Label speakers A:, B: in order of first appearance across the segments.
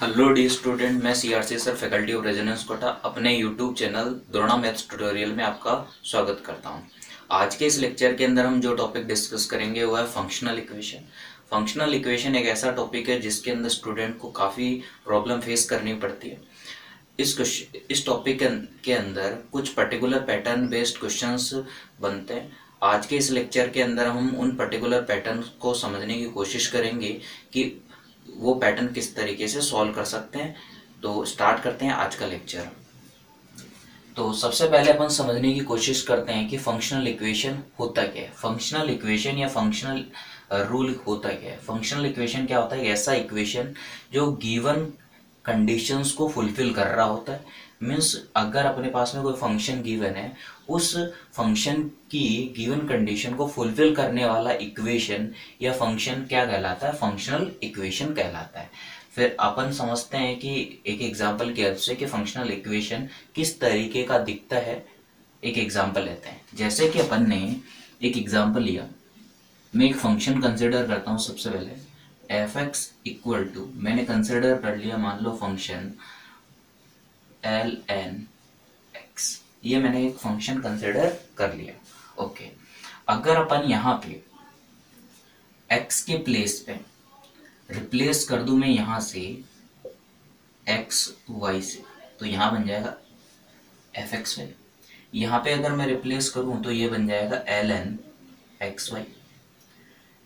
A: Hello dear student, मैं CRC sir faculty of residence Kota अपने YouTube channel Drona maths tutorial में आपका स्वागत करता हूं। आज के इस लेक्चर के अंदर हम जो टॉपिक डिस्कस करेंगे वो है फंक्शनल इक्वेशन। फंक्शनल इक्वेशन एक ऐसा टॉपिक है जिसके अंदर स्टूडेंट को काफ़ी प्रॉब्लम फेस करनी पड़ती है। इस टॉपिक के अंदर कुछ पर्टिकुलर पैटर्न बेस्ड क्वेश्चंस बनते हैं। आज के इस लेक्चर के अंदर हम उन पर्टिकुलर पैटर्न को समझने की कोशिश करेंगे कि वो पैटर्न किस तरीके से सॉल्व कर सकते हैं। तो स्टार्ट करते हैं आज का लेक्चर। तो सबसे पहले अपन समझने की कोशिश करते हैं कि फंक्शनल इक्वेशन होता क्या है। फंक्शनल इक्वेशन या फंक्शनल रूल होता क्या है। फंक्शनल इक्वेशन क्या होता है? ऐसा इक्वेशन जो गिवन कंडीशंस को फुलफिल कर रहा होता है। मीन्स अगर अपने पास में कोई फंक्शन गिवन है, उस फंक्शन की गिवन कंडीशन को फुलफिल करने वाला इक्वेशन या फंक्शन क्या कहलाता है? फंक्शनल इक्वेशन कहलाता है। फिर अपन समझते हैं कि एक एग्जांपल की हेल्प से कि फंक्शनल इक्वेशन किस तरीके का दिखता है। एक एग्जांपल लेते हैं। जैसे कि अपन ने एक एग्जांपल लिया, मैं एक फंक्शन कंसिडर करता हूँ। सबसे पहले एफ एक्स इक्वल टू, मैंने कंसिडर कर लिया, मान लो फंक्शन एल एन एक्स। ये मैंने एक फंक्शन कंसिडर कर लिया। ओके, अगर अपन यहाँ पे एक्स के प्लेस पे रिप्लेस कर दूं मैं यहाँ से एक्स वाई से, तो यहाँ बन जाएगा एफ एक्स वाई। यहाँ पे अगर मैं रिप्लेस करूँ तो ये बन जाएगा एल एन एक्स वाई।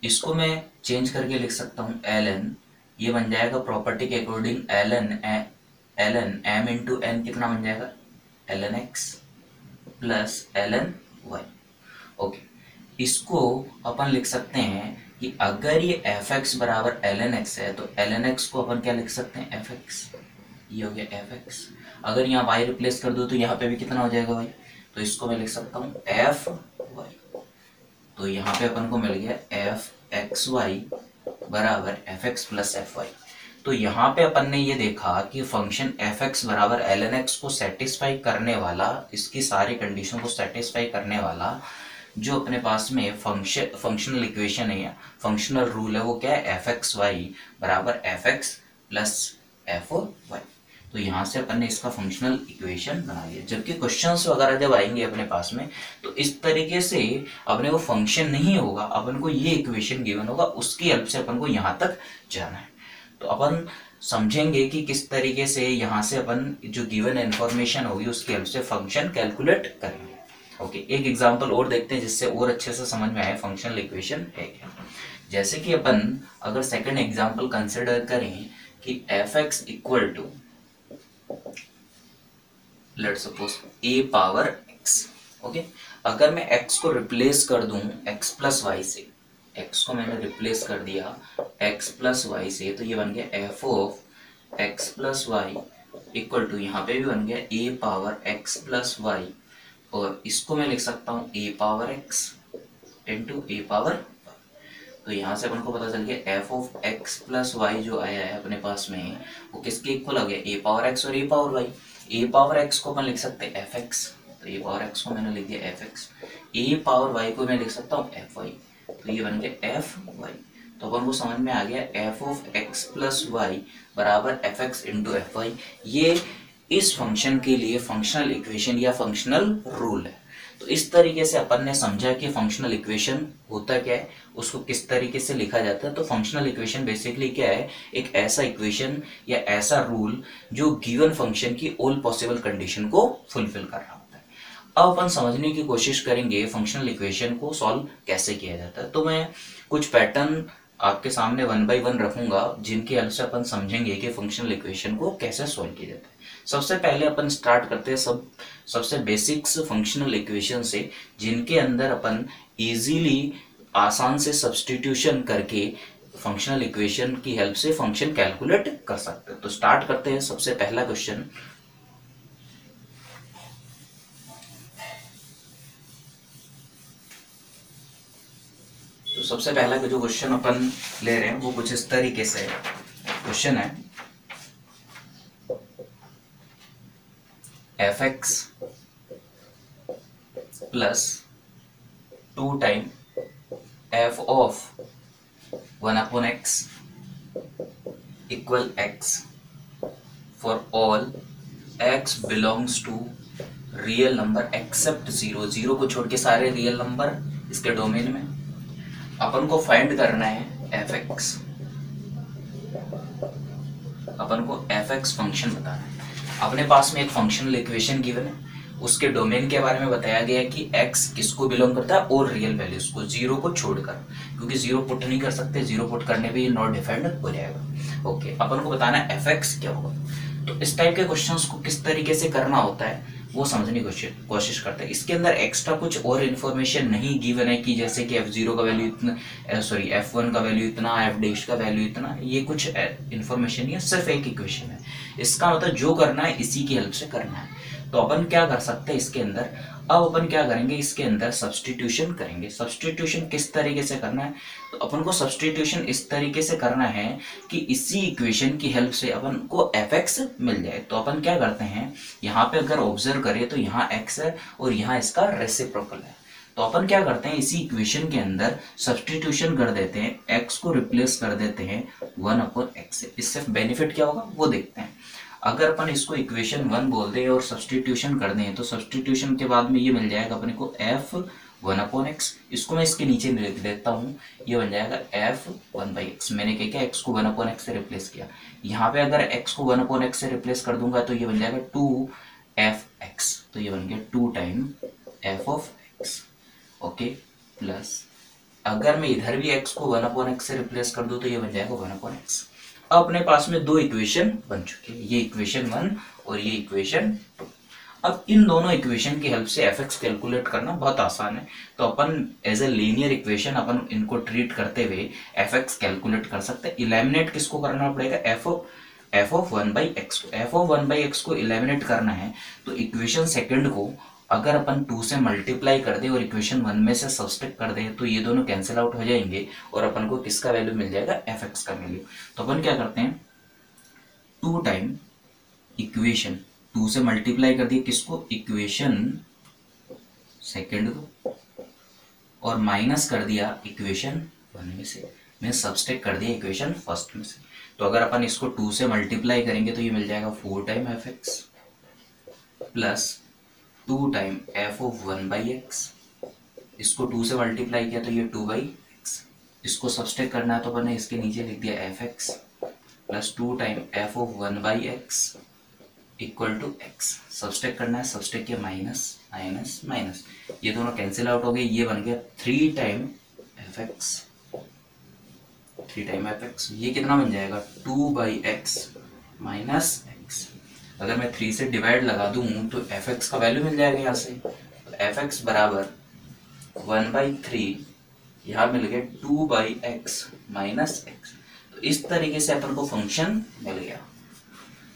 A: इसको मैं चेंज करके लिख सकता हूँ एल एन, ये बन जाएगा प्रॉपर्टी के according L N M into N कितना बन जाएगा? L N x plus L N Y. Okay, इसको अपन लिख सकते हैं कि अगर ये एफ एक्स बराबर एल एन एक्स है तो एल एन एक्स को अपन क्या लिख सकते हैं? F x. ये हो गया एफ एक्स। अगर यहाँ वाई रिप्लेस कर दो तो यहाँ पे भी कितना हो जाएगा? वाई। तो इसको मैं लिख सकता हूँ एफ वाई। तो यहाँ पे अपन को मिल गया एफ एक्स वाई बराबर F x plus F Y. तो यहाँ पे अपन ने ये देखा कि फंक्शन एफ एक्स बराबर एल एन एक्स को सेटिस्फाई करने वाला, इसकी सारी कंडीशन को सेटिस्फाई करने वाला जो अपने पास में फंक्शनल इक्वेशन है या फंक्शनल रूल है, वो क्या है? एफ एक्स वाई बराबर F x plus F Y. तो यहाँ से अपन ने इसका फंक्शनल इक्वेशन बना लिया। जबकि क्वेश्चंस वगैरह जब आएंगे अपने पास में तो इस तरीके से अपने को फंक्शन नहीं होगा, अपन को ये इक्वेशन गिवन होगा, उसकी हेल्प से अपन को यहाँ तक जाना है। तो अपन समझेंगे कि किस तरीके से यहाँ से अपन जो गिवन इंफॉर्मेशन होगी उसकी हेल्प से फंक्शन कैलकुलेट करेंगे। ओके, एक एग्जांपल और देखते हैं जिससे और अच्छे से समझ में आए फंक्शनल इक्वेशन है क्या। जैसे कि अपन अगर सेकंड एग्जांपल कंसिडर करें कि F X equal to let's suppose A power X. Okay, अगर मैं एक्स को रिप्लेस कर दूं एक्स प्लस वाई से, एक्स को मैंने रिप्लेस कर दिया एक्स प्लस वाई से, तो ये बन गया F of x plus Y equal to, यहाँ पे भी बन गया A power X plus Y, और इसको मैं लिख सकता हूँ A power X into A power. तो यहाँ से अपन को पता चल गया F of x plus Y जो आया है अपने पास में वो किसके इक्वल आ गया? ए पावर एक्स और ए पावर वाई। ए पावर एक्स को अपन लिख सकते हैं एफ एक्स, तो ए पावर एक्स को मैंने लिख दिया एफ एक्स। ए पावर वाई को मैं लिख सकता हूँ एफ वाई, तो ये बन गया एफ वाई। तो अपन को समझ में आ गया F of x plus Y बराबर F x into F Y. ये इस फंक्शन के लिए फंक्शनल इक्वेशन या फंक्शनल रूल है। तो इस तरीके से अपन ने समझा कि फंक्शनल इक्वेशन होता क्या है, उसको किस तरीके से लिखा जाता है। तो फंक्शनल इक्वेशन बेसिकली क्या है? एक ऐसा इक्वेशन या ऐसा रूल जो गिवन फंक्शन की ऑल पॉसिबल कंडीशन को फुलफिल कर रहा होता है। अब अपन समझने की कोशिश करेंगे फंक्शनल इक्वेशन को सॉल्व कैसे किया जाता है। तो मैं कुछ पैटर्न आपके सामने वन बाय वन रखूंगा जिनकी हेल्प से अपन समझेंगे कि फंक्शनल इक्वेशन को कैसे सॉल्व किया जाता है। सबसे पहले अपन स्टार्ट करते हैं सबसे बेसिक्स फंक्शनल इक्वेशन से, जिनके अंदर अपन इजीली आसान से सब्स्टिट्यूशन करके फंक्शनल इक्वेशन की हेल्प से फंक्शन कैलकुलेट कर सकते हैं। तो स्टार्ट करते हैं। सबसे पहला क्वेश्चन, तो सबसे पहला जो क्वेश्चन अपन ले रहे हैं वो कुछ इस तरीके से क्वेश्चन है, F x plus 2 time F of 1 upon X equal X for all x belongs to real number except zero, zero को छोड़ के सारे रियल नंबर इसके डोमेन में। अपन को फाइंड करना है एफ एक्स, अपन को एफ एक्स फंक्शन बताना है। अपने पास में एक फंक्शनल इक्वेशन गिवन है, उसके डोमेन के बारे में बताया गया है कि x किसको बिलोंग करता है और रियल वैल्यूज को, जीरो को छोड़कर, क्योंकि जीरो पुट नहीं कर सकते, जीरो पुट करने पे ये नॉट डिफाइंड हो जाएगा। ओके, अपन को बताना है एफ एक्स क्या होगा। तो इस टाइप के क्वेश्चंस को किस तरीके से करना होता है वो समझने की कोशिश करते हैं। इसके अंदर एक्स्ट्रा कुछ और इन्फॉर्मेशन नहीं गिवन है कि जैसे कि f0 का वैल्यू इतना, सॉरी f1 का वैल्यू इतना, f डैश का वैल्यू इतना, ये कुछ इन्फॉर्मेशन नहीं है, सिर्फ एक इक्वेशन है। इसका मतलब जो करना है इसी की हेल्प से करना है। तो अपन क्या कर सकते हैं इसके अंदर, अब अपन क्या करेंगे इसके अंदर सब्स्टिट्यूशन करेंगे। सब्स्टिट्यूशन किस तरीके से करना है, तो अपन को सब्स्टिट्यूशन इस तरीके से करना है कि इसी इक्वेशन की हेल्प से अपन को एफ एक्स मिल जाए। तो अपन क्या करते हैं, यहाँ पे अगर ऑब्जर्व करें तो यहाँ x है और यहाँ इसका रेसिप्रोकल है। तो अपन क्या करते हैं, इसी इक्वेशन के अंदर सब्स्टिट्यूशन कर देते हैं, x को रिप्लेस कर देते हैं 1/x से। इससे बेनिफिट क्या होगा वो देखते हैं। अगर अपन इसको इक्वेशन 1 बोल दें और सब्स्टिट्यूशन कर दें तो सब्स्टिट्यूशन के बाद में ये मिल जाएगा अपने को f1/x। इसको मैं इसके नीचे लिख देता हूँ, ये बन जाएगा f1/x। मैंने क्या x को 1/x से रिप्लेस किया। यहाँ पे अगर x को 1/x से रिप्लेस कर दूंगा तो ये बन जाएगा 2f(x), तो ये बन गया 2 टाइम f(x). ओके, प्लस अगर मैं इधर भी x को 1/x से रिप्लेस कर दूं तो ये बन जाएगा 1/x। अब अपने पास में दो इक्वेशन बन चुके हैं, ये इक्वेशन 1 और ये इक्वेशन 2। अब इन दोनों इक्वेशन की हेल्प से एफ एक्स कैलकुलेट करना बहुत आसान है। तो अपन एज ए लीनियर इक्वेशन अपन इनको ट्रीट करते हुए एफ एक्स कैलकुलेट कर सकते हैं। इलेमिनेट किसको करना पड़ेगा, एफ ऑफ 1/x को। एफ ऑफ 1/x को इलेमिनेट करना है तो इक्वेशन सेकंड को अगर अपन 2 से मल्टीप्लाई कर दे और इक्वेशन 1 में से सब्सट्रैक्ट कर दे तो ये दोनों कैंसिल आउट हो जाएंगे और अपन को किसका वैल्यू मिल जाएगा, एफ एक्स का वैल्यू। तो अपन क्या करते हैं, 2 टाइम इक्वेशन 2 से मल्टीप्लाई कर दिए किसको, इक्वेशन सेकंड को, और माइनस कर दिया इक्वेशन 1 में से, मैं सब्सट्रैक्ट कर दिया इक्वेशन फर्स्ट में से। तो अगर अपन इसको 2 से मल्टीप्लाई करेंगे तो ये मिल जाएगा 4 time F x plus 2 time F of 1/x। इसको 2 से मल्टीप्लाई किया तो ये 2/x। इसको सब्सट्रैक्ट करना है तो अपन ने इसके नीचे लिख दिया f x plus 2 time F of 1/x equal to x। Subtract करना है, सब्सट्रैक्ट किया, माइनस माइनस माइनस, ये दोनों कैंसिल आउट हो गए, ये बन गया 3 time F x, 3 time F x. ये कितना बन जाएगा, 2/x माइनस x। अगर मैं 3 से डिवाइड लगा दूं तो एफ एक्स का वैल्यू मिल जाएगा यहाँ से। तो एफ एक्स बराबर 1/3, यहाँ मिल गया 2/x माइनस x। तो इस तरीके से अपन को फंक्शन मिल गया।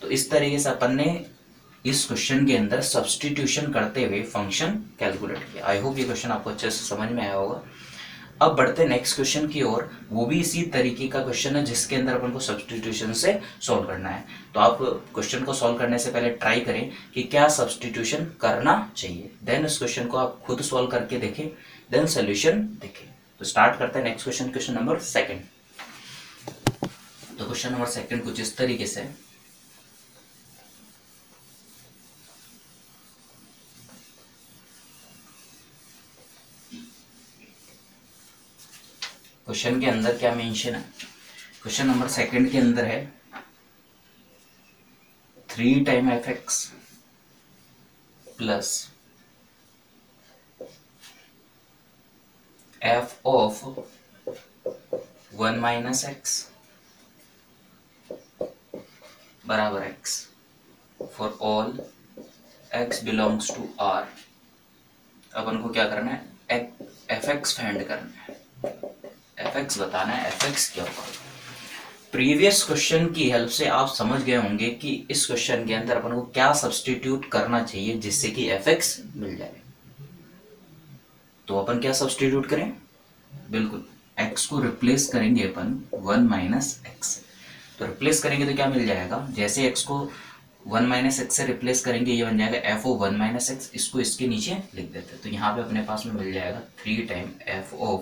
A: तो इस तरीके से अपन ने इस क्वेश्चन के अंदर सब्स्टिट्यूशन करते हुए फंक्शन कैलकुलेट किया। आई होप ये क्वेश्चन आपको अच्छे से समझ में आया होगा। अब बढ़ते नेक्स्ट क्वेश्चन की ओर, वो भी इसी तरीके का क्वेश्चन है जिसके अंदर अपन को सब्स्टिट्यूशन से सॉल्व करना है। तो आप क्वेश्चन को सॉल्व करने से पहले ट्राई करें कि क्या सब्स्टिट्यूशन करना चाहिए, देन इस क्वेश्चन को आप खुद सॉल्व करके देखें, देन सोल्यूशन देखें। तो स्टार्ट करते हैं नेक्स्ट क्वेश्चन, क्वेश्चन नंबर 2। तो क्वेश्चन नंबर 2 कुछ इस तरीके से, क्वेश्चन के अंदर क्या मेंशन है, क्वेश्चन नंबर 2 के अंदर है 3 time F x plus f of 1-x बराबर x for all x belongs to r। अपन को क्या करना है, एफ एक्स फाइंड करना है, एफ एक्स बताना है, एफ एक्स क्या होगा। प्रीवियस क्वेश्चन की हेल्प से आप समझ गए होंगे कि इस क्वेश्चन के अंदर अपन को क्या सब्स्टिट्यूट करना चाहिए जिससे कि एफ एक्स मिल जाए। तो अपन क्या सब्स्टिट्यूट करें, बिल्कुल x को रिप्लेस करेंगे अपन 1-x। तो रिप्लेस करेंगे तो क्या मिल जाएगा, जैसे x को 1-x से रिप्लेस करेंगे ये बन जाएगा f ऑफ 1-x। इसको इसके नीचे लिख देते हैं तो यहाँ पे अपने पास में मिल जाएगा 3 टाइम f ऑफ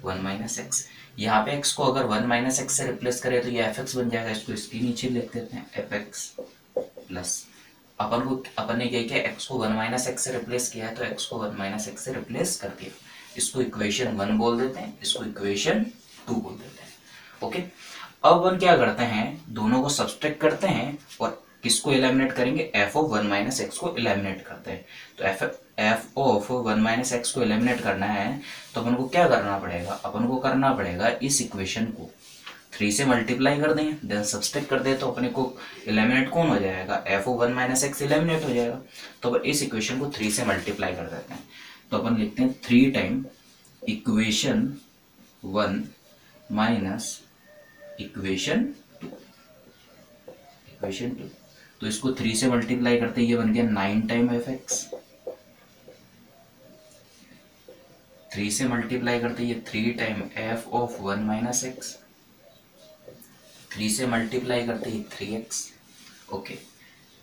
A: 1-x। यहाँ पे x को अगर 1-x से रिप्लेस करें तो ये fx बन जाएगा, इसको इसके नीचे लिख देते हैं fx प्लस अपन ने क्या किया, एक्स को 1 माइनस एक्स से रिप्लेस किया है, तो एक्स को 1 माइनस एक्स से रिप्लेस कर दिया। इसको इक्वेशन 1 बोल देते हैं, इसको इक्वेशन 2 बोल देते हैं। ओके, अब अपन क्या करते हैं, दोनों को सब्सट्रैक्ट करते हैं और किसको एलिमिनेट करेंगे, एफ ऑफ 1 माइनस एक्स को एलिमिनेट करते हैं। तो एफ ऑफ 1 माइनस एक्स को एलिमिनेट करना है तो अपन को क्या करना पड़ेगा, अपन को करना पड़ेगा इस इक्वेशन को 3 से मल्टीप्लाई कर दें, देन सब्सट्रैक्ट कर दें, तो अपने को एलिमिनेट कौन हो जाएगा, F of 1 minus x eliminate हो जाएगा। तो अपन इस इक्वेशन को 3 से मल्टीप्लाई कर देते हैं, तो अपन लिखते हैं 3 time equation 1 minus equation 2, equation 2। तो इसको 3 से मल्टीप्लाई करते ये बन गया 9 टाइम एफ एक्स, 3 से मल्टीप्लाई करते ये 3 time F of 1 minus x, 3 से मल्टीप्लाई करते ये 3x। ओके,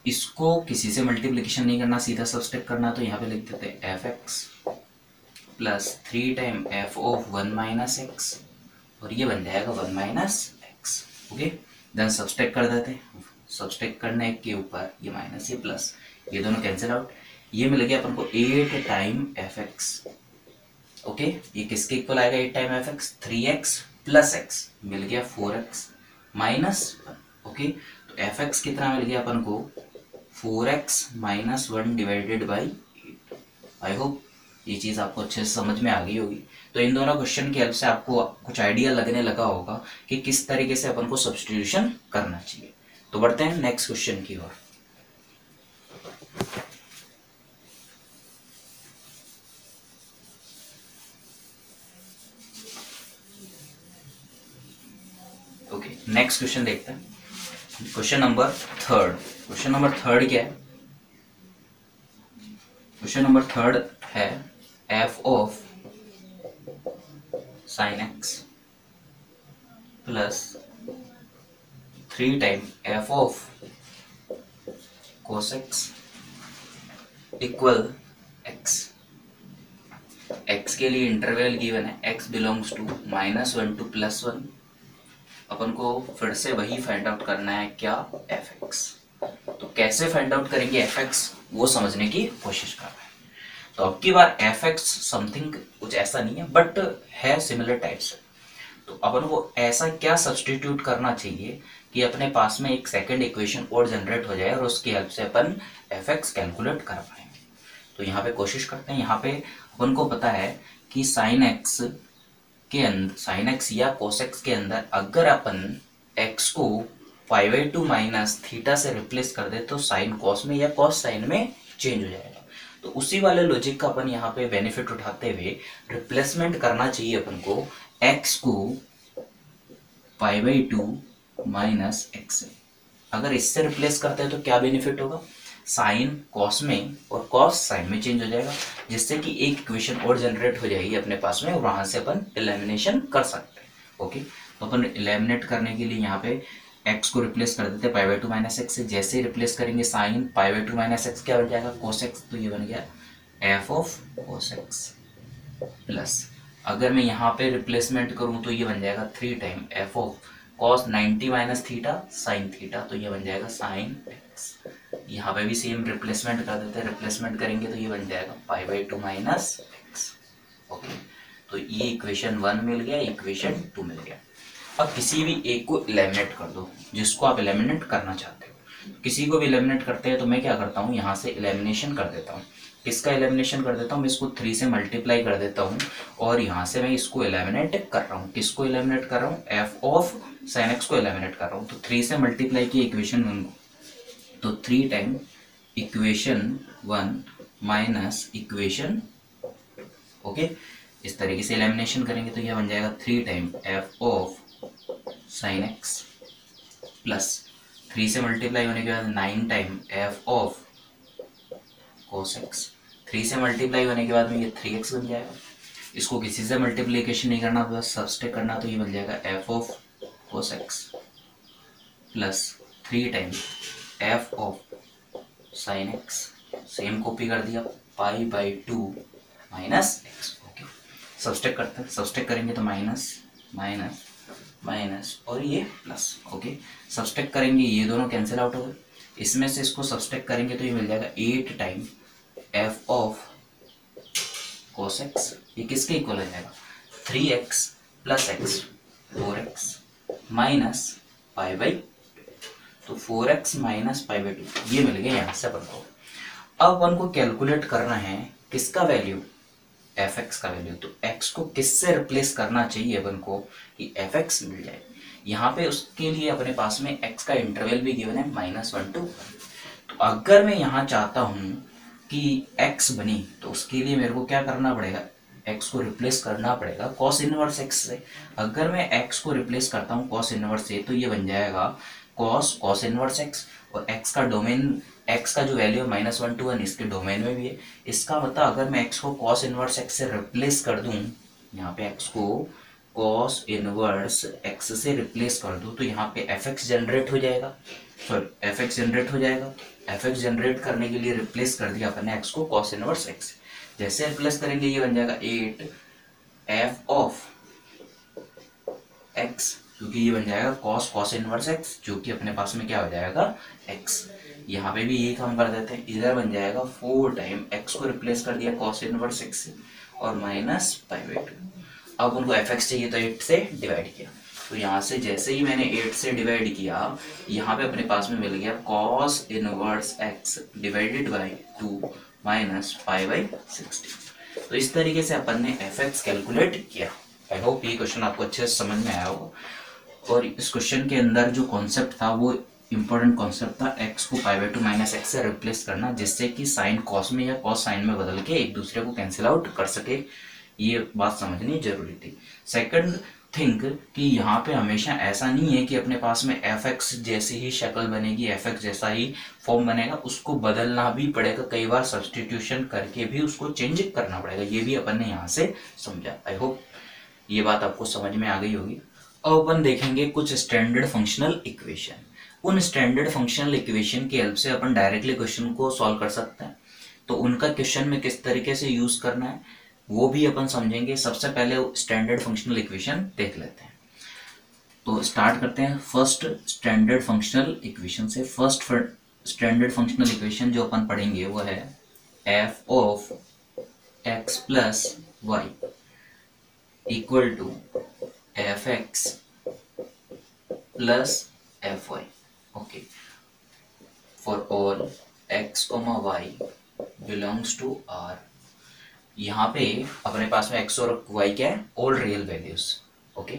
A: इसको किसी से मल्टीप्लिकेशन नहीं करना, सीधा सब्सट्रैक्ट करना, तो यहाँ पे लिख देते हैं f x plus 3 time F of 1 minus x, और ये बन जाएगा 1 minus x. Okay, then subtract कर देते हैं, सब्सट्रैक्ट करने के ऊपर ये माइनस ये प्लस, ये दोनों कैंसिल आउट, ये मिल गया अपन को 8 टाइम एफ एक्स। ओके, ये किसके इक्वल आएगा, 8 time F X, 3x plus X मिल गया 4x माइनस 1। ओके, तो एफ एक्स कितना मिल गया अपन को, 4x minus 1 divided by 8। I hope ये चीज़ आपको अच्छे से समझ में आ गई होगी। तो इन दोनों क्वेश्चन की हेल्प से आपको कुछ आइडिया लगने लगा होगा कि किस तरीके से अपन को सब्स्टिट्यूशन करना चाहिए। तो बढ़ते हैं नेक्स्ट क्वेश्चन की ओर। ओके, नेक्स्ट क्वेश्चन देखते हैं, क्वेश्चन नंबर 3। क्वेश्चन नंबर 3 क्या है, क्वेश्चन नंबर 3 है F of sine x plus 3 time F of cos x equal x. X के लिए इंटरवल गिवन है, एक्स बिलोंग्स टू -1 टू +1। अपन को फिर से वही फाइंड आउट करना है, क्या, एफ एक्स। तो कैसे फाइंड आउट करेंगे एफ एक्स, वो समझने की कोशिश कर रहे हैं। तो अब की बार एफ एक्स समथिंग कुछ ऐसा नहीं है, बट है सिमिलर टाइप्स। तो अपन को ऐसा क्या सब्स्टिट्यूट करना चाहिए कि अपने पास में एक सेकंड इक्वेशन और जनरेट हो जाए और उसकी हेल्प से अपन एफ एक्स कैलकुलेट कर पाए। तो यहाँ पे कोशिश करते हैं, यहाँ पे अपन को पता है कि साइन एक्स के अंदर, साइन एक्स या कोस एक्स के अंदर अगर अपन एक्स को π/2 माइनस थीटा से रिप्लेस कर दे तो साइन कॉस में या कॉस साइन में चेंज हो जाएगा। तो उसी वाले लॉजिक का अपन यहाँ पे बेनिफिट उठाते हुए रिप्लेसमेंट करना चाहिए अपन को एक्स को π/2 माइनस एक्स से। अगर इससे रिप्लेस करते हैं तो क्या बेनिफिट होगा, साइन कॉस में और कॉस साइन में चेंज हो जाएगा, जिससे कि एक इक्वेशन और जनरेट हो जाएगी अपने पास में, और वहां से अपन एलिमिनेशन कर सकते हैं। ओके, तो अपन एलिमिनेट करने के लिए यहाँ पे एक्स को रिप्लेस कर देते हैं π/2 माइनस एक्स से। जैसे ही रिप्लेस करेंगे साइन π/2 माइनस एक्स क्या बन जाएगा, कोस एक्स, तो ये बन गया F of cos x plus, अगर मैं यहाँ पे रिप्लेसमेंट करूँ तो ये बन जाएगा 3 time F of cos 90 minus theta sine theta, तो ये बन जाएगा साइन एक्स। यहाँ पे भी सेम रिप्लेसमेंट कर देते हैं, रिप्लेसमेंट करेंगे तो ये बन जाएगा π/2 माइनस एक्स। ओके, तो ये इक्वेशन 1 मिल गया, इक्वेशन 2 मिल गया। अब किसी भी एक को एलिमिनेट कर दो, जिसको आप एलिमिनेट करना चाहते हो। किसी को भी एलिमिनेट करते हैं तो मैं क्या करता हूँ, यहाँ से एलिमिनेशन कर देता हूँ। किसका एलिमिनेशन कर देता हूँ, मैं इसको 3 से मल्टीप्लाई कर देता हूँ और यहाँ से मैं इसको एलिमिनेट कर रहा हूँ। किसको एलिमिनेट कर रहा हूँ, एफ ऑफ साइन एक्स को एलिमिनेट कर रहा हूँ। तो 3 से मल्टीप्लाई की इक्वेशन 1 को, तो 3 time equation 1 minus equation, okay, इस तरीके से एलिमिनेशन करेंगे तो यह बन जाएगा 3 time F of sine x plus 3 से मल्टीप्लाई होने के बाद 9 time F of cos x. 3 से मल्टीप्लाई होने के बाद में ये 3x बन जाएगा। इसको किसी से मल्टीप्लीकेशन नहीं करना, बस सब्सट्रैक्ट करना, तो ये बन जाएगा F of cos x plus 3 time F of sine x, same copy कर दिया, π/2 माइनस एक्स। ओके, सब्सट्रैक्ट करते हैं, सब्सट्रैक्ट करेंगे तो माइनस माइनस माइनस और ये प्लस। ओके, सब्सट्रैक्ट करेंगे, ये दोनों कैंसिल आउट हो गए। इसमें से इसको सब्सट्रैक्ट करेंगे तो ये मिल जाएगा 8 time F of cos x। ये किसके इक्वल हो जाएगा 3x plus x 4x minus pi by, तो 4x माइनस पाई बाई 2 ये मिल गया यहाँ से अपन को। अब अपन को कैलकुलेट करना है किसका वैल्यू, fx का वैल्यू। तो x को किससे रिप्लेस करना चाहिए अपन को कि fx मिल जाए। यहाँ पे उसके लिए अपने पास में x का इंटरवल भी गिवन है -1 to 1। तो अगर मैं यहाँ चाहता हूँ कि x बनी तो उसके लिए मेरे को क्या करना पड़ेगा, x को रिप्लेस करना पड़ेगा cos इनवर्स x से। अगर मैं x को रिप्लेस करता हूँ cos इनवर्स से तो ये बन जाएगा cos इनवर्स x, और x का डोमेन, x का जो वैल्यू है -1 to 1 इसके डोमेन में भी है। इसका मतलब अगर मैं x को cos इनवर्स x से रिप्लेस कर दूं, यहाँ पे x को cos इनवर्स x से रिप्लेस कर दूं तो यहाँ पे fx जनरेट हो जाएगा, सॉरी fx जनरेट हो जाएगा। fx जनरेट करने के लिए रिप्लेस कर दिया अपन ने x को cos इनवर्स x। जैसे रिप्लेस करेंगे ये बन जाएगा 8 f ऑफ x, क्योंकि ये बन जाएगा cos इनवर्स x जो कि अपने पास में क्या हो जाएगा x। यहाँ पे भी यही काम कर देते हैं, इधर बन जाएगा 4 टाइम x को रिप्लेस कर दिया cos इनवर्स x से और माइनस पाई बाई 2। अब उनको fx चाहिए तो 8 से डिवाइड किया, तो यहाँ से जैसे ही मैंने 8 से डिवाइड किया यहाँ पे अपने पास में मिल गया cos inverse x divided by 2 minus pi by 16। तो इस तरीके से अपन ने fx कैलकुलेट किया। आई होप ये क्वेश्चन आपको अच्छे से समझ में आया होगा। और इस क्वेश्चन के अंदर जो कॉन्सेप्ट था वो इंपॉर्टेंट कॉन्सेप्ट था, x को पाई बाई 2 माइनस एक्स से रिप्लेस करना, जिससे कि साइन कॉस में या कॉस साइन में बदल के एक दूसरे को कैंसिल आउट कर सके। ये बात समझनी जरूरी थी। सेकंड थिंक कि यहाँ पे हमेशा ऐसा नहीं है कि अपने पास में fx जैसी ही शक्ल बनेगी, fx जैसा ही फॉर्म बनेगा, उसको बदलना भी पड़ेगा, कई बार सब्सटीट्यूशन करके भी उसको चेंज करना पड़ेगा। ये भी अपन ने यहाँ से समझा। आई होप ये बात आपको समझ में आ गई होगी। अब अपन देखेंगे कुछ स्टैंडर्ड फंक्शनल इक्वेशन। उन स्टैंडर्ड फंक्शनल इक्वेशन की हेल्प से अपन डायरेक्टली क्वेश्चन को सॉल्व कर सकते हैं। तो उनका क्वेश्चन में किस तरीके से यूज करना है वो भी अपन समझेंगे। सबसे पहले स्टैंडर्ड फंक्शनल इक्वेशन देख लेते हैं। तो स्टार्ट करते हैं फर्स्ट स्टैंडर्ड फंक्शनल इक्वेशन से। फर्स्ट स्टैंडर्ड फंक्शनल इक्वेशन जो अपन पढ़ेंगे वो है f of x plus Y equal to F x plus F Y. Okay, for all x, y belongs to R। यहाँ पे अपने पास में x और y क्या है, all real values. Okay,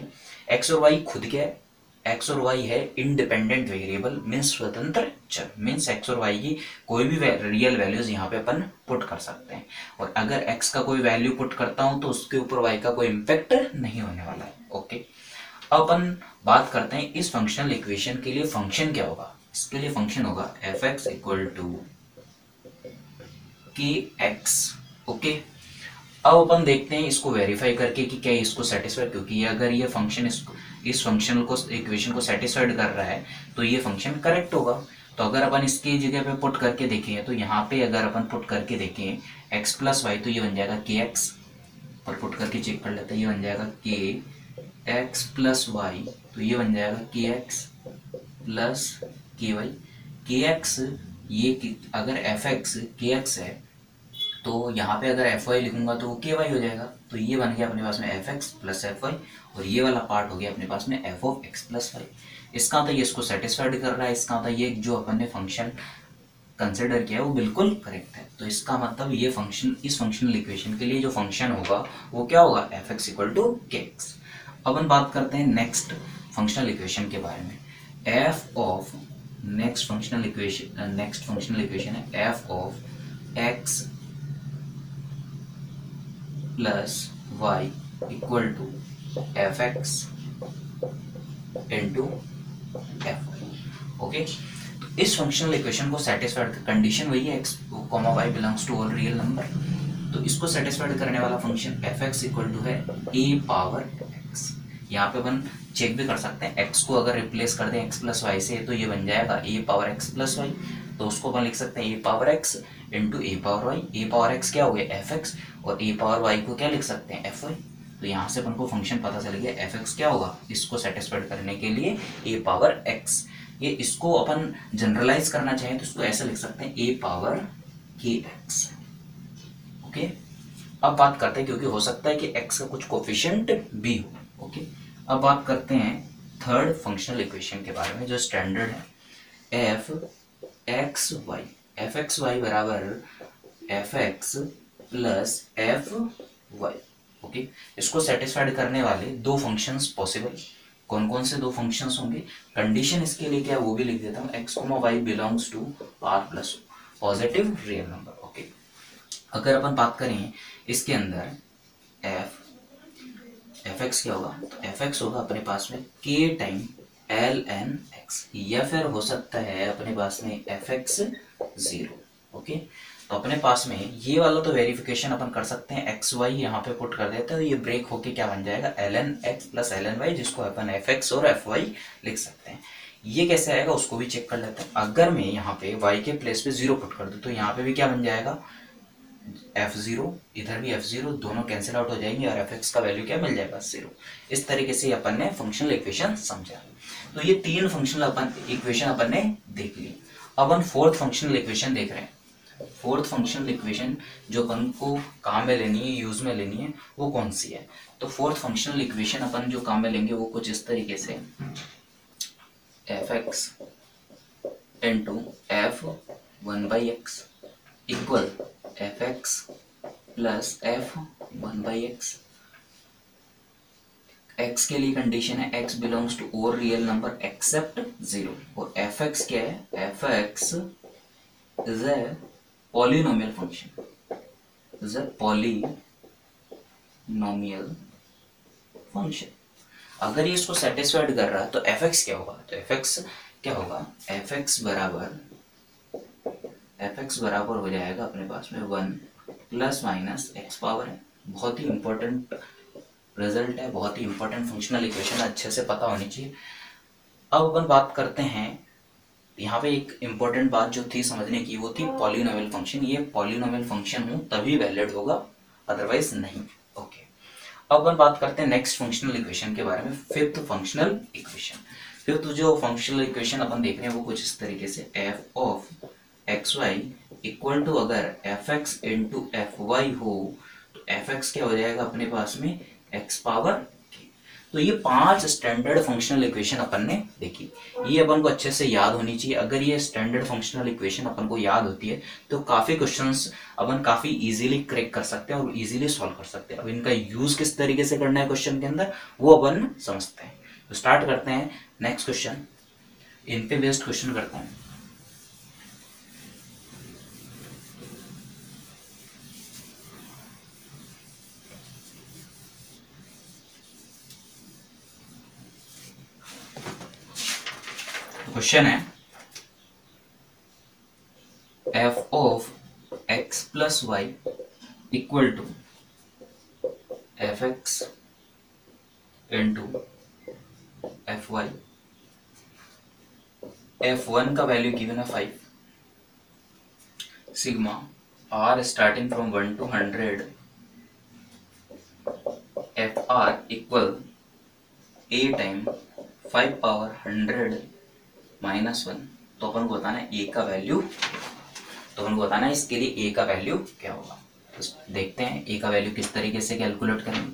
A: x और y खुद क्या है, x और y है इंडिपेंडेंट वेरिएबल, मीन्स स्वतंत्र चर। मीन्स x और y की कोई भी रियल वैल्यूज यहाँ पे अपन पुट कर सकते हैं, और अगर x का कोई वैल्यू पुट करता हूँ तो उसके ऊपर y का कोई इम्पैक्ट नहीं होने वाला है। ओके, अब अपन बात करते हैं इस फंक्शनल इक्वेशन के लिए फंक्शन क्या होगा। इसके लिए फंक्शन होगा F X equal to K x. Okay, अब अपन देखते हैं इसको वेरीफाई करके कि क्या इसको सेटिस्फाई, क्योंकि अगर ये फंक्शन इस फंक्शन को, इक्वेशन को सेटिस्फाइड कर रहा है तो ये फंक्शन करेक्ट होगा। तो अगर अपन इसकी जगह पे पुट करके देखें तो यहाँ पे अगर अपन पुट करके देखें x प्लस वाई तो ये बन जाएगा के एक्स, और पुट करके चेक कर लेते हैं ये बन जाएगा के एक्स प्लस वाई, तो ये बन जाएगा के एक्स प्लस के वाई। के एक्स ये अगर एफ एक्स के एक्स है तो यहाँ पे अगर एफ वाई लिखूंगा तो वो के वाई हो जाएगा। तो ये बन गया अपने पास में f x plus F y, और ये वाला पार्ट हो गया अपने पास में F of x plus y. इसका मतलब ये इसको सेटिस्फाइड कर रहा है, इसका मतलब ये जो अपन ने फंक्शन कंसिडर किया है वो बिल्कुल करेक्ट है। तो इसका मतलब ये फंक्शन, इस फंक्शनल इक्वेशन के लिए जो फंक्शन होगा वो क्या होगा, F X equal to K X. अपन बात करते हैं नेक्स्ट फंक्शनल इक्वेशन के बारे में। F of next functional equation है F of x plus Y equal to F x into F Y. Okay, तो इस फंक्शनल इक्वेशन को सेटिस्फाइड, कंडीशन वही है X comma Y belongs to all real number. तो इसको सेटिस्फाइड करने वाला function F X equal to है ए पावर एक्स। यहाँ पे अपन चेक भी कर सकते हैं, एक्स को अगर रिप्लेस कर दें एक्स प्लस वाई से तो ये बन जाएगा ए पावर एक्स प्लस वाई। तो उसको अपन लिख सकते हैं ए power X into A power Y. A power x क्या हो गया एफ एक्स, और ए पावर वाई को क्या लिख सकते हैं एफ वाई। तो यहाँ से अपन को फंक्शन पता चल गया एफ एक्स क्या होगा, इसको सेटिस्फाइड करने के लिए ए पावर एक्स। ये इसको अपन जनरलाइज करना चाहें तो इसको ऐसा लिख सकते हैं a power k x। Okay, अब बात करते हैं, क्योंकि हो सकता है कि x का कुछ कोफिशिएंट भी हो। ओके, अब बात करते हैं थर्ड फंक्शनल इक्वेशन के बारे में जो स्टैंडर्ड है f x y। F X Y बराबर F x plus F Y. Okay, इसको सेटिस्फाइड करने वाले दो फंक्शंस पॉसिबल। कौन कौन से दो फंक्शंस होंगे? कंडीशन इसके लिए क्या वो भी लिख देता हूँ, x comma y belongs to R plus positive real number. Okay, अगर अपन बात करें इसके अंदर एफ एक्स क्या होगा, तो एफ एक्स होगा अपने पास में के टाइम एल एन एक्स, या फिर हो सकता है अपने पास में एफ एक्स जीरो। ओके, तो अपने पास में ये वाला तो वेरिफिकेशन अपन कर सकते हैं, एक्स वाई यहाँ पे पुट कर देते हैं, ये ब्रेक होके क्या बन जाएगा, L N x plus L N y, जिसको अपन एफ एक्स और एफ वाई लिख सकते हैं। ये कैसे आएगा उसको भी चेक कर लेते हैं। अगर मैं यहाँ पे वाई के प्लेस पे जीरो पुट कर दूँ तो यहाँ पे भी क्या बन जाएगा, एफ जीरो, इधर भी एफ जीरो, दोनों कैंसिल आउट हो जाएंगे और एफ एक्स का वैल्यू क्या मिल जाएगा, जीरो। इस तरीके से अपन ने फंक्शनल इक्वेशन समझा। तो ये तीन फंक्शनल इक्वेशन अपन ने देख ली। अब अपन फोर्थ फंक्शनल इक्वेशन देख रहे हैं। फोर्थ फंक्शनल इक्वेशन जो अपन को काम में लेनी है, यूज में लेनी है, वो कौन सी है? तो फोर्थ फंक्शनल इक्वेशन अपन जो काम में लेंगे वो कुछ इस तरीके से, f x into f one by x equal f x plus f one by x. X के लिए कंडीशन है x belongs to all real number except zero, और एफ एक्स क्या है, F x is a polynomial function, is a polynomial function. अगर ये इसको satisfied कर रहा है तो एफ एक्स क्या होगा, तो एफ एक्स क्या होगा, एफ एक्स बराबर हो जाएगा अपने पास में one plus minus x power है। बहुत ही इंपॉर्टेंट रिजल्ट है, बहुत ही इंपॉर्टेंट फंक्शनल इक्वेशन, अच्छे से पता होनी चाहिए। अब अपन बात करते हैं, यहाँ पे एक इंपॉर्टेंट बात जो थी समझने की, वो थी पॉलिनोमियल फंक्शन। ये पॉलिनोमियल फंक्शन हो तभी वैलिड होगा, अदरवाइज नहीं। ओके, अब अपन बात करते हैं नेक्स्ट फंक्शनल इक्वेशन के बारे में, फिफ्थ फंक्शनल इक्वेशन। फिफ्थ जो फंक्शनल इक्वेशन अपन देख रहे हैं वो कुछ इस तरीके से, F of X Y equal to, अगर F x into F Y हो तो एफ एक्स क्या हो जाएगा अपने पास में, एक्स पावर के। तो ये 5 स्टैंडर्ड फंक्शनल इक्वेशन अपन ने देखी, ये अपन को अच्छे से याद होनी चाहिए। अगर ये स्टैंडर्ड फंक्शनल इक्वेशन अपन को याद होती है तो काफी क्वेश्चंस अपन काफी इजीली क्रैक कर सकते हैं और इजीली सॉल्व कर सकते हैं। अब इनका यूज किस तरीके से करना है क्वेश्चन के अंदर वो अपन समझते हैं। तो स्टार्ट करते हैं नेक्स्ट क्वेश्चन, इन पे बेस्ड क्वेश्चन करते हैं। क्वेश्चन है F of x plus Y equal to F x into F y. F one का वैल्यू गिवन है 5, sigma r starting from 1 to 100, f r equal a time 5 power 100 minus 1। तो अपन को बताना है ए का वैल्यू, तो अपन को बताना है इसके लिए ए का वैल्यू क्या होगा। तो देखते हैं ए का वैल्यू किस तरीके से कैलकुलेट करेंगे।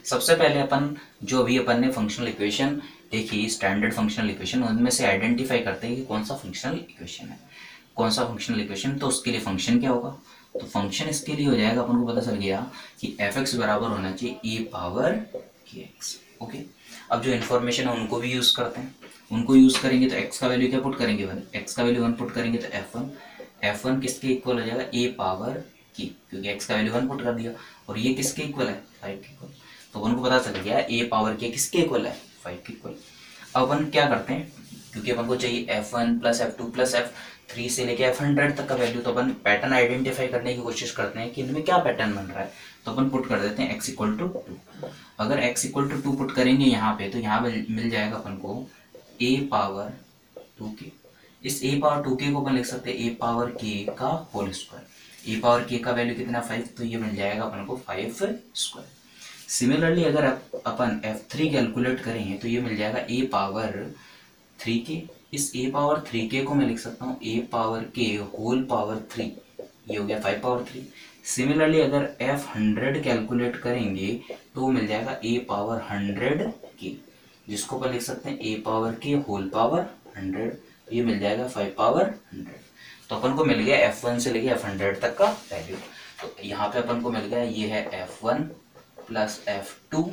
A: सबसे पहले अपन जो भी अपन ने फंक्शनल इक्वेशन देखी, स्टैंडर्ड फंक्शनल इक्वेशन, उनमें से आइडेंटिफाई करते हैं कि कौन सा फंक्शनल इक्वेशन है, कौन सा फंक्शनल इक्वेशन। तो उसके लिए फंक्शन क्या होगा, तो फंक्शन इसके लिए हो जाएगा, अपन को पता चल गया कि एफ एक्स बराबर होना चाहिए ए पावर के एक्स। ओके, अब जो इन्फॉर्मेशन है उनको भी यूज करते हैं, उनको यूज करेंगे तो एक्स का वैल्यू क्या पुट करेंगे, 1, एक्स का वैल्यू 1 पुट करेंगे तो एफ वन किसके इक्वल हो जाएगा, ए पावर की, क्योंकि एक्स का वैल्यू 1 पुट कर दिया, और ये किसके इक्वल है, 5 के इक्वल। तो अपन को पता चल गया ए पावर के किसके इक्वल है, 5 के इक्वल। अब अपन क्या करते हैं, क्योंकि अपन को चाहिए f1 plus f2 plus f3 से लेके f100 तक का वैल्यू, तो अपन पैटर्न आइडेंटिफाई करने की कोशिश करते हैं कि इनमें क्या पैटर्न बन रहा है। तो अपन पुट कर देते हैं x इक्वल टू 2। अगर x इक्वल टू 2 पुट करेंगे यहाँ पे तो यहाँ मिल जाएगा अपन को a पावर 2k। इस a पावर 2k को अपन लिख सकते हैं a पावर k का whole square. a power k का वैल्यू कितना 5, तो ये मिल जाएगा अपन को 5 स्क्वायर। सिमिलरली अगर अपन f3 कैलकुलेट करेंगे तो ये मिल जाएगा a पावर 3k इस a पावर 3k को मैं लिख सकता हूँ a power k whole power 3, ये हो गया 5 पावर 3। सिमिलरली अगर f100 कैलकुलेट करेंगे तो मिल जाएगा a पावर 100k, जिसको अपन लिख सकते हैं a power k whole power 100, ये मिल जाएगा 5 पावर 100। तो अपन को मिल गया f1 से लेके f100 तक का वैल्यू। तो यहाँ पे अपन को मिल गया ये है f1 प्लस f2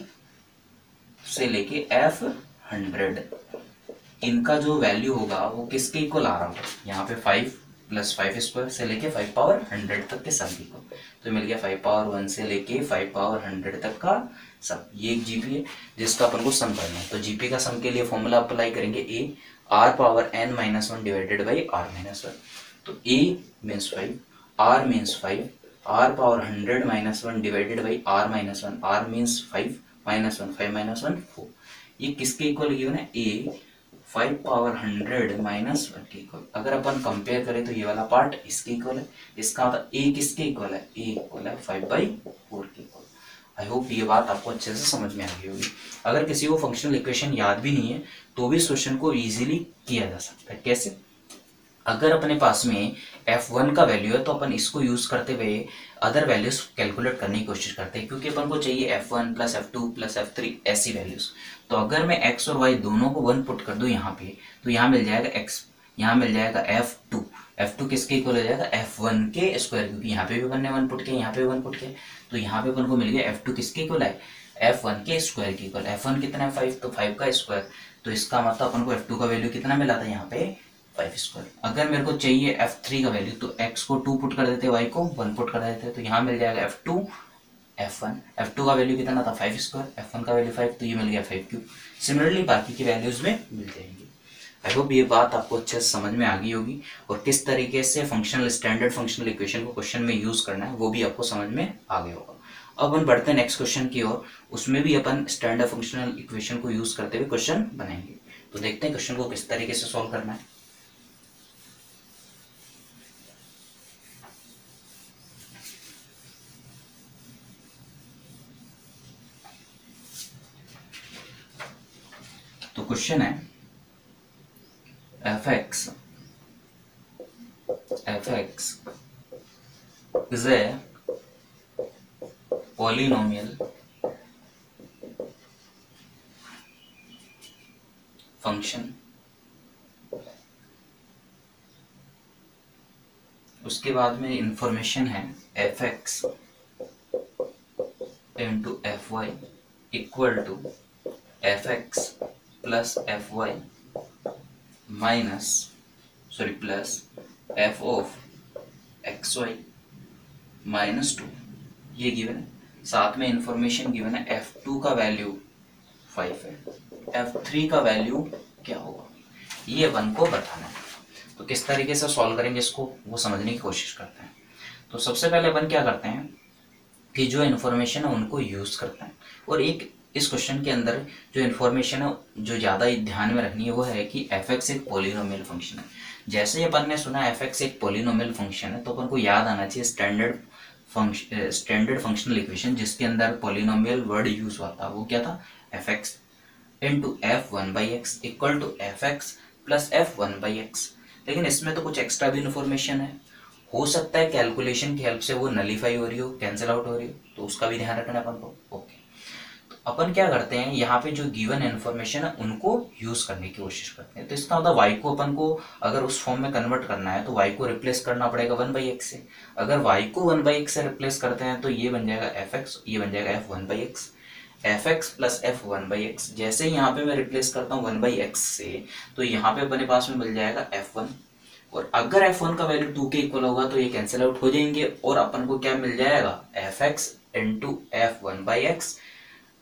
A: से लेके f100, इनका जो वैल्यू होगा वो किसके इक्वल आ रहा होगा, यहाँ पे 5 प्लस 5 स्क्वायर से लेके 5 पावर 100 तक के सम के इक्वल। तो मिल गया 5 पावर 1 से लेके 5 पावर 100 तक का सम। ये एक जीपी है जिसका अपन को सम करना है। तो जीपी का सम के लिए फॉर्मूला अप्लाई करेंगे a r power n minus 1 divided by r minus 1। तो a means 5, r means 5, r power 100 minus 1 divided by r minus 1, r means 5 minus 1, 5 minus 1 4। ये किसके इक्वल गिवन है, a 5 पावर 100 माइनस 1 के equal. अगर अपन compare करें तो ये वाला पार्ट इसके इक्वल है, इसका मतलब a किसके इक्वल है, a इक्वल है 5/4 के इक्वल। आई होप ये बात आपको अच्छे से समझ में आ गई होगी। अगर किसी को फंक्शनल इक्वेशन याद भी नहीं है तो भी इस क्वेश्चन को इजीली किया जा सकता है। कैसे, अगर अपने पास में f1 का वैल्यू है तो अपन इसको यूज करते हुए अदर वैल्यूज कैलकुलेट करने की कोशिश करते हैं, क्योंकि अपन को चाहिए f1 plus f2 plus f3 ऐसी वैल्यूज। तो अगर मैं x और y दोनों को 1 पुट कर दूं यहाँ पे, तो यहाँ मिल जाएगा x, यहाँ मिल जाएगा f2, f2 किसके इक्वल हो जाएगा, f1 के स्क्वायर, क्योंकि यहाँ पे भी अपन ने 1 पुट किया, यहाँ पे भी 1 पुट किया। तो यहाँ पे अपन को मिल गया f2 किसके इक्वल है, f1 के स्क्वायर के इक्वल। f1 कितना है 5, तो 5 का स्क्वायर। तो इसका मतलब अपन को f2 का वैल्यू कितना मिला था यहाँ पे 5 स्क्वायर। अगर मेरे को चाहिए f3 का वैल्यू तो x को 2 पुट कर देते, y को 1 पुट कर देते, तो यहाँ मिल जाएगा f2 f1। f2 का वैल्यू कितना था 5 स्क्वायर, f1 का वैल्यू 5, तो ये मिल गया 5 क्यूब। सिमिलरली बाकी की वैल्यूज में मिल जाएंगी। आई होप ये बात आपको अच्छे से समझ में आ गई होगी, और किस तरीके से फंक्शनल स्टैंडर्ड फंक्शनल इक्वेशन को क्वेश्चन में यूज करना है वो भी आपको समझ में आ गया होगा। अब अपन बढ़ते हैं नेक्स्ट क्वेश्चन की ओर, उसमें भी अपन स्टैंडर्ड फंक्शनल इक्वेशन को यूज करते हुए क्वेश्चन बनाएंगे। तो देखते हैं क्वेश्चन को किस तरीके से सॉल्व करना है। तो क्वेश्चन है fx is a polynomial function, उसके बाद में इंफॉर्मेशन है fx into fy equal to fx plus fy plus f of xy minus 2, ये गिवन है। साथ में इंफॉर्मेशन गिवन है f2 का वैल्यू 5 है, f3 का वैल्यू क्या होगा, ये अपन को बताना है। तो किस तरीके से सॉल्व करेंगे इसको वो समझने की कोशिश करते हैं। तो सबसे पहले अपन क्या करते हैं कि जो इन्फॉर्मेशन है उनको यूज करते हैं, और एक इस क्वेश्चन के अंदर जो इन्फॉर्मेशन है जो ज़्यादा ध्यान में रखनी है वो है कि fx एक पॉलिनोमियल फंक्शन है। जैसे ही अपन ने सुना fx एक पॉलिनोमियल फंक्शन है तो अपन को याद आना चाहिए स्टैंडर्ड फंक्शनल इक्वेशन जिसके अंदर पॉलिनोमियल वर्ड यूज हुआ था, वो क्या था, fx into f1/x equal to fx plus f1/x। लेकिन इसमें तो कुछ एक्स्ट्रा भी इन्फॉर्मेशन है, हो सकता है कैलकुलेशन की हेल्प से वो नलीफाई हो रही हो, कैंसिल आउट हो रही हो, तो उसका भी ध्यान रखना है अपन को। ओके, अपन क्या करते हैं यहाँ पे जो गिवन इन्फॉर्मेशन है उनको यूज करने की कोशिश करते हैं। तो इसका मतलब y को अपन को अगर उस फॉर्म में कन्वर्ट करना है तो y को रिप्लेस करना पड़ेगा 1/x से। अगर y को 1/x से रिप्लेस करते हैं तो ये बन जाएगा fx, ये बन जाएगा f1/x, fx प्लस f1/x। जैसे ही यहाँ पे मैं रिप्लेस करता हूँ 1/x से तो यहाँ पे अपने पास में मिल जाएगा f1, और अगर f1 का वैल्यू 2 के इक्वल होगा तो ये कैंसिल आउट हो जाएंगे, और अपन को क्या मिल जाएगा fx इंटू f1/x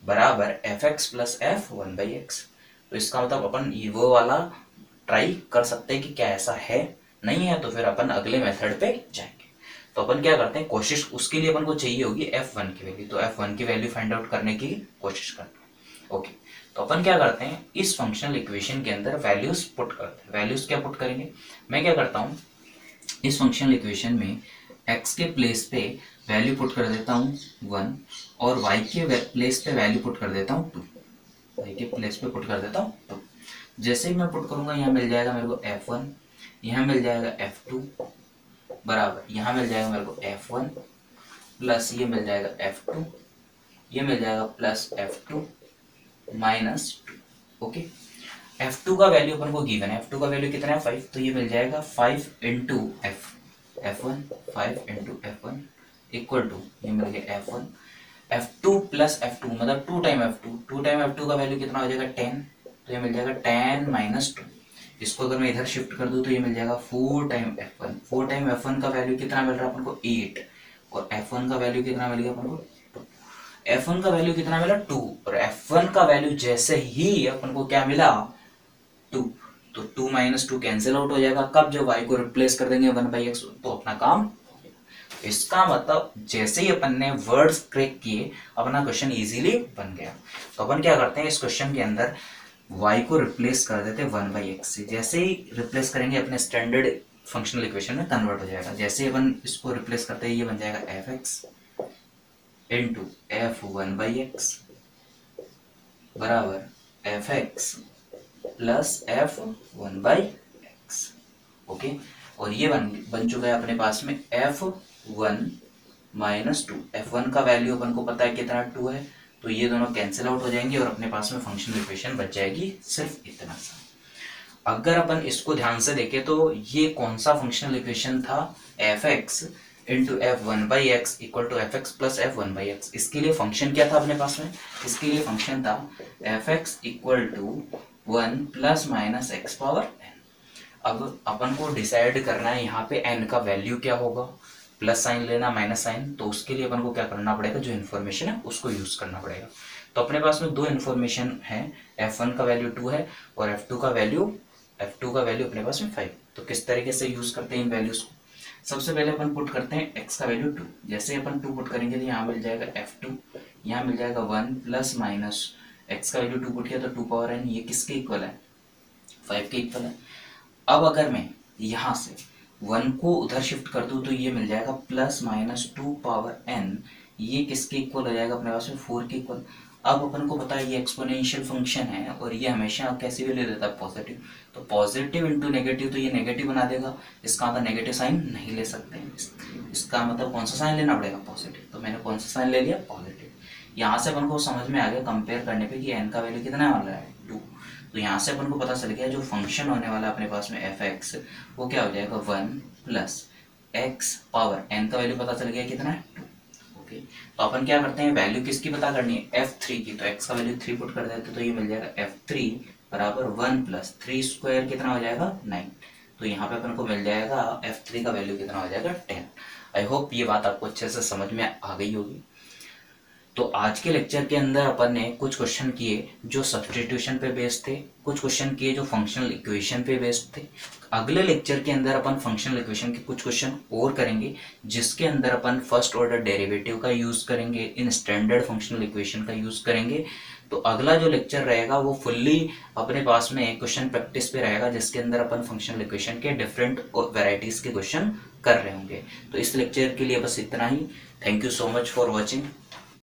A: बराबर fx प्लस f1/x। तो इसका मतलब अपन वो वाला ट्राई कर सकते हैं कि क्या ऐसा है, नहीं है तो फिर अपन अगले मेथड पे जाएंगे। तो अपन क्या करते हैं, कोशिश उसके लिए अपन को चाहिए होगी f1 की वैल्यू, तो f1 की वैल्यू फाइंड आउट करने की कोशिश करते हैं। ओके, तो अपन क्या करते हैं इस फंक्शनल इक्वेशन के अंदर वैल्यूज पुट करते हैं। वैल्यूज क्या पुट करेंगे, मैं क्या करता हूँ इस फंक्शनल इक्वेशन में x के प्लेस पे वैल्यू पुट कर देता हूँ 1, और y के प्लेस पे वैल्यू पुट कर देता हूँ 2, y के प्लेस पे पुट कर देता हूँ 2। जैसे ही मैं पुट करूंगा यहाँ मिल जाएगा मेरे को F1, यहाँ मिल जाएगा F2 बराबर, यहाँ मिल जाएगा मेरे को F1 प्लस ये मिल जाएगा F2, ये मिल जाएगा plus F2 minus 2। Okay, F2 का वैल्यू अपन को गिवन है, F2 का वैल्यू कितना है 5, तो ये मिल जाएगा 5 into F1, 5 into F1 equal to ये मिल गया F1, F2 प्लस F2 मतलब 2 टाइम F2, 2 टाइम F2 का वैल्यू कितना हो जाएगा 10, तो ये मिल जाएगा 10 माइनस 2। इसको अगर मैं इधर शिफ्ट कर दूं तो ये मिल जाएगा 4 टाइम F1, 4 टाइम F1 का वैल्यू कितना मिल रहा है अपन को 8, और F1 का वैल्यू कितना मिल गया अपन को 2। F1 का वैल्यू कितना मिला 2, और F1 का वैल्यू जैसे ही अपन को क्या मिला 2, तो 2 माइनस 2 कैंसिल आउट हो जाएगा। कब, जब y को रिप्लेस कर देंगे 1/x, तो अपना काम। इसका मतलब जैसे ही अपन ने वर्ड्स क्रैक किए अपना क्वेश्चन इजीली बन गया। तो अपन क्या करते हैं इस क्वेश्चन के अंदर y को रिप्लेस कर देते हैं 1/x से। जैसे ही रिप्लेस करेंगे अपने स्टैंडर्ड फंक्शनल इक्वेशन में कन्वर्ट हो जाएगा। जैसे ही अपन इसको रिप्लेस करते हैं ये बन जाएगा fx इंटू f1/x बराबर fx प्लस f1/x। ओके, और ये बन चुका है अपने पास में f1 माइनस 2। f1 का वैल्यू अपन को पता है कितना 2 है, तो ये दोनों कैंसिल आउट हो जाएंगे और अपने पास में फंक्शनल इक्वेशन बच जाएगी सिर्फ इतना सा। अगर अपन इसको ध्यान से देखें तो ये कौन सा फंक्शनल इक्वेशन था, fx into f1/x equal to fx plus f1/x। इसके लिए फंक्शन क्या था अपने पास में, इसके लिए फंक्शन था fx equal to 1 plus minus x power n। अब अपन को डिसाइड करना है यहाँ पे n का वैल्यू क्या होगा, प्लस साइन लेना माइनस साइन, तो उसके लिए अपन को क्या करना पड़ेगा, जो इन्फॉर्मेशन है उसको यूज करना पड़ेगा। तो अपने पास में दो इन्फॉर्मेशन है, f1 का वैल्यू 2 है और f2 का वैल्यू अपने पास में 5। तो किस तरीके से यूज करते हैं इन वैल्यूज को, सबसे पहले अपन पुट करते हैं x का वैल्यू 2। जैसे अपन 2 पुट करेंगे तो यहाँ मिल जाएगा f2, यहाँ मिल जाएगा 1 प्लस माइनस x का वैल्यू 2 पुट किया तो 2 पावर n, ये किसके इक्वल है 5 के इक्वल है। अब अगर मैं यहाँ से 1 को उधर शिफ्ट कर दूं तो ये मिल जाएगा प्लस माइनस 2 पावर n, ये किसके इक्वल हो जाएगा अपने पास में 4 के इक्वल। अब अपन को पता है ये एक्सपोनेंशियल फंक्शन है और ये हमेशा कैसी वैल्यू देता है पॉजिटिव, तो पॉजिटिव इंटू नेगेटिव तो ये नेगेटिव बना देगा, इसका मतलब नेगेटिव साइन नहीं ले सकते हैं। इसका मतलब कौन सा साइन लेना पड़ेगा पॉजिटिव, तो मैंने कौन सा साइन ले लिया पॉजिटिव। यहाँ से अपन को समझ में आ गया कंपेयर करने पे कि n का वैल्यू कितना आ रहा है 2, तो यहाँ से अपन को पता चल गया जो फंक्शन होने वाला अपने पास में fx वो क्या हो जाएगा 1 प्लस x पावर n का वैल्यू पता चल गया कितना है 2। ओके, तो अपन क्या करते हैं वैल्यू किसकी पता करनी है f3 की, तो x का वैल्यू 3 पुट कर देते तो ये मिल जाएगा f3 बराबर 1 प्लस 3 स्क्वायर कितना हो जाएगा 9। तो यहाँ पे अपन को मिल जाएगा f3 का वैल्यू कितना हो जाएगा 10। आई होप ये बात आपको अच्छे से समझ में आ गई होगी। तो आज के लेक्चर के अंदर अपन ने कुछ क्वेश्चन किए जो सब्स्टिट्यूशन पे बेस्ड थे, कुछ क्वेश्चन किए जो फंक्शनल इक्वेशन पे बेस्ड थे। अगले लेक्चर के अंदर अपन फंक्शनल इक्वेशन के कुछ क्वेश्चन और करेंगे जिसके अंदर अपन फर्स्ट ऑर्डर डेरिवेटिव का यूज करेंगे, इन स्टैंडर्ड फंक्शनल इक्वेशन का यूज करेंगे। तो अगला जो लेक्चर रहेगा वो फुल्ली अपने पास में एक क्वेश्चन प्रैक्टिस पे रहेगा जिसके अंदर अपन फंक्शनल इक्वेशन के डिफरेंट वेराइटीज के क्वेश्चन कर रहे होंगे। तो इस लेक्चर के लिए बस इतना ही। Thank you so much for watching.